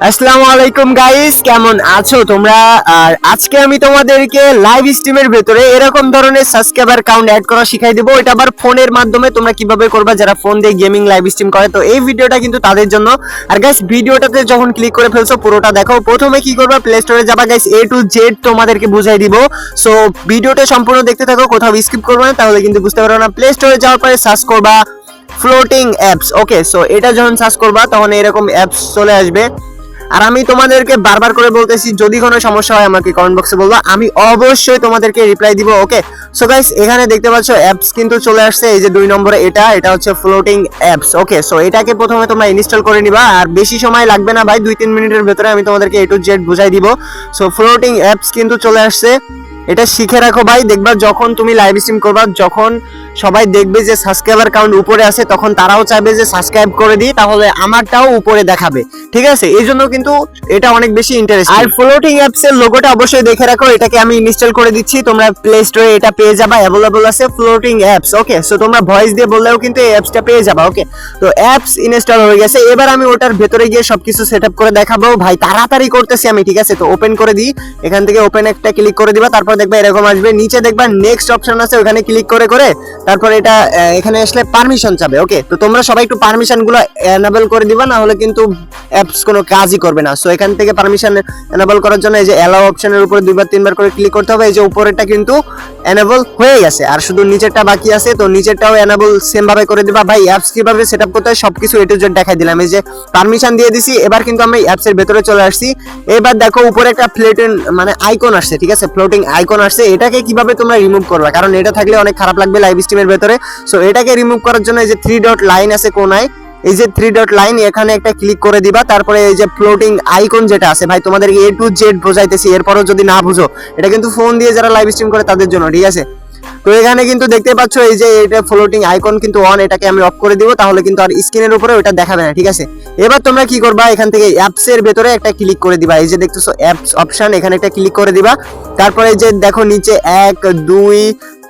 আসসালামু আলাইকুম গাইস, কেমন আছো তোমরা? আর আজকে আমি তোমাদেরকে লাইভ স্ট্রিমের ভেতরে এরকম ধরনের সাবস্ক্রাইবার কাউন্ট অ্যাড করা শিখাই দেবো। এটা আবার ফোনের মাধ্যমে তোমরা কিভাবে করবা, যারা ফোন দিয়ে গেমিং লাইভ স্ট্রিম করে। তো এই ভিডিওটা কিন্তু তাদের জন্য। আর গাইস, ভিডিওটাতে যখন ক্লিক করে ফেলছো পুরোটা দেখো। প্রথমে কি করবা, প্লে স্টোরে যাবা গাইস, A to Z তোমাদেরকে বুঝাই দিব। সো ভিডিওটা সম্পূর্ণ দেখতে থাকো, কোথাও স্কিপ করবে না, তাহলে কিন্তু বুঝতে পারবে না। প্লে স্টোরে যাওয়ার পরে সার্চ করবা ফ্লোটিং অ্যাপস। ওকে, সো এটা যখন সার্চ করবা তখন এরকম অ্যাপস চলে আসবে। আর আমি তোমাদেরকে বারবার করে বলতেছি, যদি কোনো সমস্যা হয় আমাকে কমেন্ট বক্সে বলবা, আমি অবশ্যই তোমাদেরকে রিপ্লাই দিব। ওকে, সো গাইস, এখানে দেখতে পাচ্ছ অ্যাপস কিন্তু চলে আসছে। এই যে 2 নম্বরে এটা হচ্ছে ফ্লোটিং অ্যাপস। ওকে, সো এটাকে প্রথমে তোমরা ইনস্টল করে নিবা। আর বেশি সময় লাগবে না ভাই, 2-3 মিনিটের ভেতরে আমি তোমাদেরকে A to Z বুঝাই দিব। সো ফ্লোটিং অ্যাপস কিন্তু চলে আসছে, এটা শিখে রাখো ভাই। দেখবা যখন তুমি লাইভ স্ট্রিম করবা, যখন সবাই দেখবে যে সাবস্ক্রাইবার কাউন্ট উপরে আছে, তখন তারাও চাইবে যে সাবস্ক্রাইব করে দিই, তাহলে আমারটাও উপরে দেখাবে। ঠিক আছে, এই জন্য কিন্তু এটা অনেক বেশি ইন্টারেস্টিং। আর ফ্লোটিং অ্যাপস এর লোগোটা অবশ্যই দেখে রাখো, এটাকে আমি ইনস্টল করে দিচ্ছি। তোমরা প্লে স্টোরে এটা পেয়ে যাবা, অ্যাভেলেবল আছে ফ্লোটিং অ্যাপস। ওকে, সো তোমরা ভয়েস দিয়ে বললেও কিন্তু এই অ্যাপসটা পেয়ে যাবা। ওকে, তো অ্যাপস ইনস্টল হয়ে গেছে। এবার আমি ওটার ভেতরে গিয়ে সবকিছু সেটআপ করে দেখাবো ভাই। তাড়াতাড়ি করতেছি আমি, ঠিক আছে? তো ওপেন করে দিই, এখান থেকে ওপেন একটা ক্লিক করে দিবা। তারপর দেখবা এরকম আসবে, নিচে দেখবা নেক্সট অপশন আছে, ওখানে ক্লিক করে করে তারপর এটা এখানে আসলে পারমিশন চাবে। ওকে, তো তোমরা সবাই একটু পারমিশন গুলো এনেবল করে দিবা, না হলে কিন্তু অ্যাপস কোনো কাজই করবে না। সো এখান থেকে পারমিশন এনেবল করার জন্য এই যে অ্যালাউ অপশনের উপরে 2-3 বার করে ক্লিক করতে হবে। এই যে উপরেরটা কিন্তু এনেবল হয়ে গেছে, আর শুধু নিচেরটা বাকি আছে। তো নিচেরটাও এনেবল সেম ভাবে করে দিবা ভাই। অ্যাপস কিভাবে সেটআপ করতে হয় সবকিছু A to Z দেখাই দিলাম। এই যে পারমিশন দিয়ে দিছি, এবার কিন্তু আমি অ্যাপস এর ভেতরে চলে আসছি। এবার দেখো উপরে একটা ফ্লোটিং মানে আইকন আসছে, ঠিক আছে? ফ্লোটিং আইকন আসছে। এটাকে কিভাবে তোমরা রিমুভ করবে, কারণ এটা থাকলে অনেক খারাপ লাগবে লাইভ স্ট্রিমের ভেতরে। সো এটাকে রিমুভ করার জন্য এই যে 3 ডট লাইন আছে কোনায়, এই যে 3 ডট লাইন, এখানে একটা ক্লিক করে দিবা। তারপরে এই যে ফ্লোটিং আইকন যেটা আছে ভাই, তোমাদেরকে A to Z বোঝাইতেছি, এরপরও যদি না বুঝো, এটা কিন্তু ফোন দিয়ে যারা লাইভ স্ট্রিম করে তাদের জন্য, ঠিক আছে? তো এখানে কিন্তু দেখতে পাচ্ছ এই যে এটা ফ্লোটিং আইকন কিন্তু অন, এটাকে আমি অফ করে দিব, তাহলে কিন্তু আর স্ক্রিনের উপরে ওটা দেখাবে না, ঠিক আছে? এবার তোমরা কি করবা, এখান থেকে অ্যাপস এর ভেতরে একটা ক্লিক করে দিবা। এই যে দেখতেছো অ্যাপস অপশন, এখানে একটা ক্লিক করে দিবা। তারপরে এই যে দেখো নিচে 1 2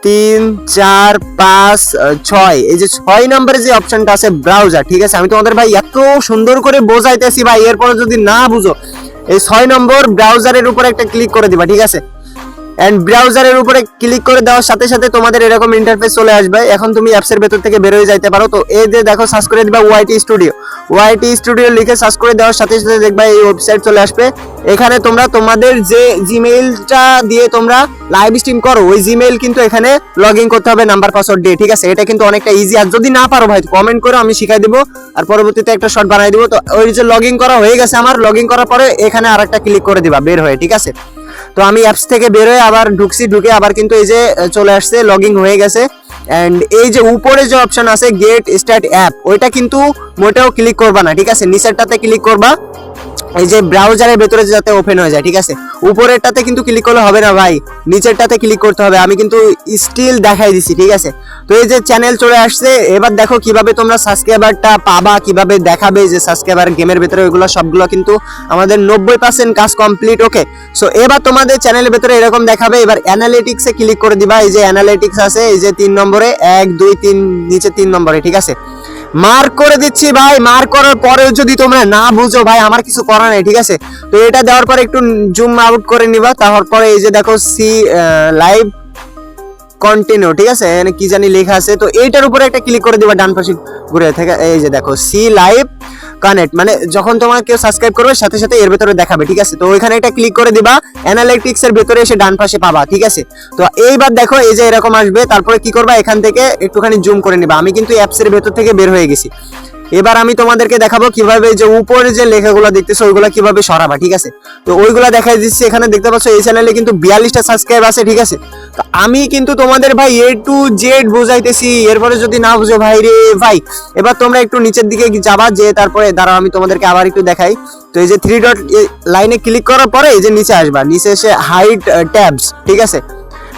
3 4 5 6, এই যে 6 নম্বরে যে অপশনটা আছে ব্রাউজার, ঠিক আছে? আমি তোমাদের ভাই এত সুন্দর করে বোঝাইতেছি ভাই, এরপরে যদি না বুঝো, এই 6 নম্বর ব্রাউজারের উপরে একটা ক্লিক করে দিবা, ঠিক আছে? এন্ড ব্রাউজারের উপরে ক্লিক করে দেওয়ার সাথে সাথে তোমাদের এরকম ইন্টারফেস চলে আসবে। এখন তুমি অ্যাপসের ভেতর থেকে বের হয়ে যাইতে পারো। তো এই যে দেখো সার্চ করে দিবা ওয়াইটি স্টুডিও লিখে সার্চ করে দেওয়ার সাথে সাথে দেখবা এই ওয়েবসাইট চলে আসবে। এখানে তোমরা তোমাদের যে জিমেইলটা দিয়ে তোমরা লাইভ স্ট্রিম করো, ওই জিমেইল কিন্তু এখানে লগ ইন করতে হবে নাম্বার পাসওয়ার্ড দিয়ে, ঠিক আছে? এটা কিন্তু অনেকটা ইজি। আর যদি না পারো ভাই, কমেন্ট করো, আমি শিখাই দিব, আর পরবর্তীতে একটা শর্ট বানাই দিব। তো ওই যে লগ ইন করা হয়ে গেছে আমার, লগ ইন করার পরে এখানে আর একটা ক্লিক করে দিবা বের হয়ে, ঠিক আছে? তো আমি অ্যাপস থেকে বের হয়ে আবার ঢুকছি, ঢুকে আবার কিন্তু এই যে চলে আসছে, লগইন হয়ে গেছে। এন্ড এই যে উপরে যে অপশন আছে গেট স্টার্ট অ্যাপ, ওইটা কিন্তু মোটেও ক্লিক করবা না, ঠিক আছে? নিচেরটাতে ক্লিক করবা, এই যে ব্রাউজারের ভেতরে যাতে ওপেন হয়ে যায়, ঠিক আছে? উপরেরটাতে কিন্তু ক্লিক করলে হবে না ভাই, নিচেরটাতে ক্লিক করতে হবে। আমি কিন্তু স্টিল দেখাই দিছি, ঠিক আছে? তো এই যে চ্যানেল চলে আসছে। এবার দেখো কিভাবে তোমরা সাবস্ক্রাইবারটা পাবা, কিভাবে দেখাবে যে সাবস্ক্রাইবার গেমের ভেতরে, ওইগুলো সবগুলো কিন্তু আমাদের 90% কাজ কমপ্লিট। ওকে, সো এবার তোমাদের চ্যানেলের ভেতরে এরকম দেখাবে। এবার অ্যানালিটিক্সে ক্লিক করে দিবা। এই যে অ্যানালিটিক্স আছে, এই যে 3 নম্বরে 1 2 3, নিচে 3 নম্বরে, ঠিক আছে? মার্ক করে দিচ্ছি ভাই। মার্ক করার পরেও যদি তোমরা না বুঝো ভাই, আমার কিছু করার নেই, ঠিক আছে? তো এটা দেওয়ার পরে একটু জুম আউট করে নিবা। তারপরে এই যে দেখো সি লাইভ কন্টিনিউ, ঠিক আছে? এখানে কি জানি লেখা আছে, তো এইটার উপরে একটা ক্লিক করে দিবা ডান পাশে ঘুরে থেকে। এই যে দেখো সি লাইভ কানেক্ট, মানে যখন তোমার কেউ সাবস্ক্রাইব করবে সাথে সাথে এর ভেতরে দেখাবে, ঠিক আছে? তো ওইখানে একটা ক্লিক করে দিবা, অ্যানালিটিক্স এর ভেতরে এসে ডান পাশে পাবা, ঠিক আছে? তো এইবার দেখো এই যে এরকম আসবে। তারপরে কি করবা, এখান থেকে একটুখানি জুম করে নিবা। আমি কিন্তু অ্যাপস এর ভেতর থেকে বের হয়ে গেছি। এবার আমি তোমাদেরকে দেখাবো কিভাবে যে উপরে যে লেখাগুলো দেখতেছো ওইগুলো কিভাবে সরাবা, ঠিক আছে? তো ওইগুলো দেখাই দিচ্ছি। এখানে দেখতে পাচ্ছ এই চ্যানেলে কিন্তু 42টা সাবস্ক্রাইব আছে, ঠিক আছে? তো আমি কিন্তু তোমাদের ভাই A to Z বুঝাইতেছি, এরপরে যদি না বুঝো ভাই রে ভাই। এবার তোমরা একটু নিচের দিকে যাবা, যে তারপরে দাঁড়াও আমি তোমাদেরকে আবার একটু দেখাই। তো এই যে 3 ডট লাইনে ক্লিক করার পরে এই যে নিচে আসবা, নিচে এসে হাইড ট্যাবস, ঠিক আছে?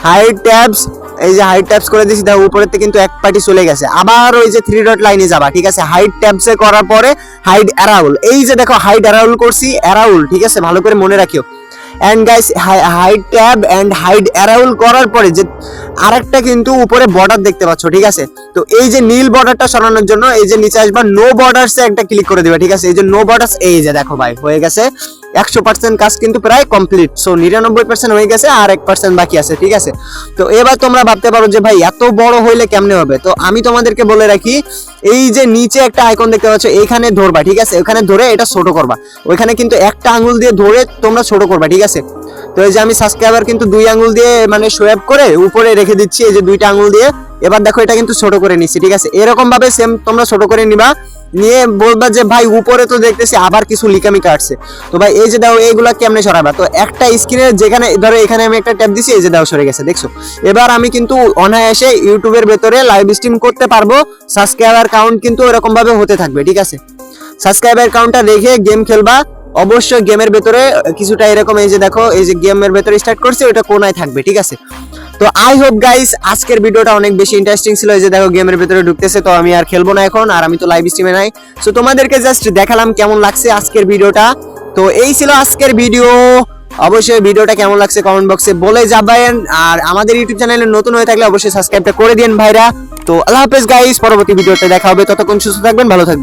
হাইড ট্যাবস, এই যে হাইড ট্যাবস করে দিয়েছি, দেখো উপরেতে কিন্তু এক পার্টি চলে গেছে। আবার ওই যে 3 ডট লাইনে যাবা, ঠিক আছে? হাইড ট্যাবসে করার পরে হাইড অ্যারাউল, এই যে দেখো হাইড অ্যারাউল করছি, অ্যারাউল, ঠিক আছে? ভালো করে মনে রাখিও, and guys hide tab and hide arrow করার পরে যে আরেকটা কিন্তু উপরে বর্ডার দেখতে পাচ্ছ, ঠিক আছে। তো এই যে নীল বর্ডারটা সরানোর জন্য এই যে নিচে আসবা নো বর্ডারস এ একটা ক্লিক করে দিবা, ঠিক আছে। এই যে নো বর্ডারস, এই যে দেখো ভাই হয়ে গেছে 100% কাজ কিন্তু প্রায় কমপ্লিট। সো 99% হয়ে গেছে, আর 1% বাকি আছে, ঠিক আছে। তো এবার তোমরা ভাবতে পারো যে ভাই এত বড় হইলে কেমনে হবে। তো আমি তোমাদেরকে বলে রাখি, এই যে নিচে একটা আইকন দেখতে পাচ্ছ এইখানে ধরবা, ঠিক আছে। ওখানে ধরে এটা ছোট করবা, ওইখানে কিন্তু একটা আঙ্গুল দিয়ে ধরে তোমরা ছোট করবা, ঠিক আছে। তো এই যে আমি সাবস্ক্রাইবার কিন্তু 2 আঙ্গুল দিয়ে মানে সোয়াইপ করে উপরে রেখে দিচ্ছি, এই যে 2টা আঙ্গুল দিয়ে। এবার দেখো এটা কিন্তু ছোট করে নিচ্ছি, ঠিক আছে। এরকম ভাবে সেম তোমরা ছোট করে নিবা, নিয়ে বলবা যে ভাই উপরে তো দেখতেছি আবার কিছু লিকামি কাটছে। তো ভাই এই যে দাও এইগুলা কেমনে সরাবা, তো একটা স্ক্রিনের যেখানে ধরো এখানে আমি একটা ট্যাপ দিছি, এই যে দাও সরে গেছে, দেখছো। এবার আমি কিন্তু অনায়াসে ইউটিউবের ভেতরে লাইভ স্ট্রিম করতে পারবো, সাবস্ক্রাইবার কাউন্ট কিন্তু এরকম ভাবে হতে থাকবে, ঠিক আছে। সাবস্ক্রাইবার কাউন্টটা রেখে গেম খেলবা, অবশ্যই গেমের ভেতরে কিছুটা এরকম, এই যে দেখো এই যে গেমের ভেতরে স্টার্ট করছে ওটা কোনায় থাকবে, ঠিক আছে। তো আই হোপ গাইস আজকের ভিডিওটা অনেক বেশি ইন্টারেস্টিং ছিল। এই যে দেখো গেমের ভেতরে ঢুকতেছে, তো আমি আর খেলবো না এখন, আর আমি তো লাইভ স্ট্রিমে নাই। সো তোমাদেরকে জাস্ট দেখালাম কেমন লাগছে আজকের ভিডিওটা। তো এই ছিল আজকের ভিডিও। অবশ্যই ভিডিওটা কেমন লাগছে কমেন্ট বক্সে বলে যাবেন, আর আমাদের ইউটিউব চ্যানেলে নতুন হয়ে থাকলে অবশ্যই সাবস্ক্রাইবটা করে দিন ভাইরা। তো আল্লাহ হাফেজ গাইস, পরবর্তী ভিডিওতে দেখা হবে, ততক্ষণ সুস্থ থাকবেন, ভালো থাকবেন।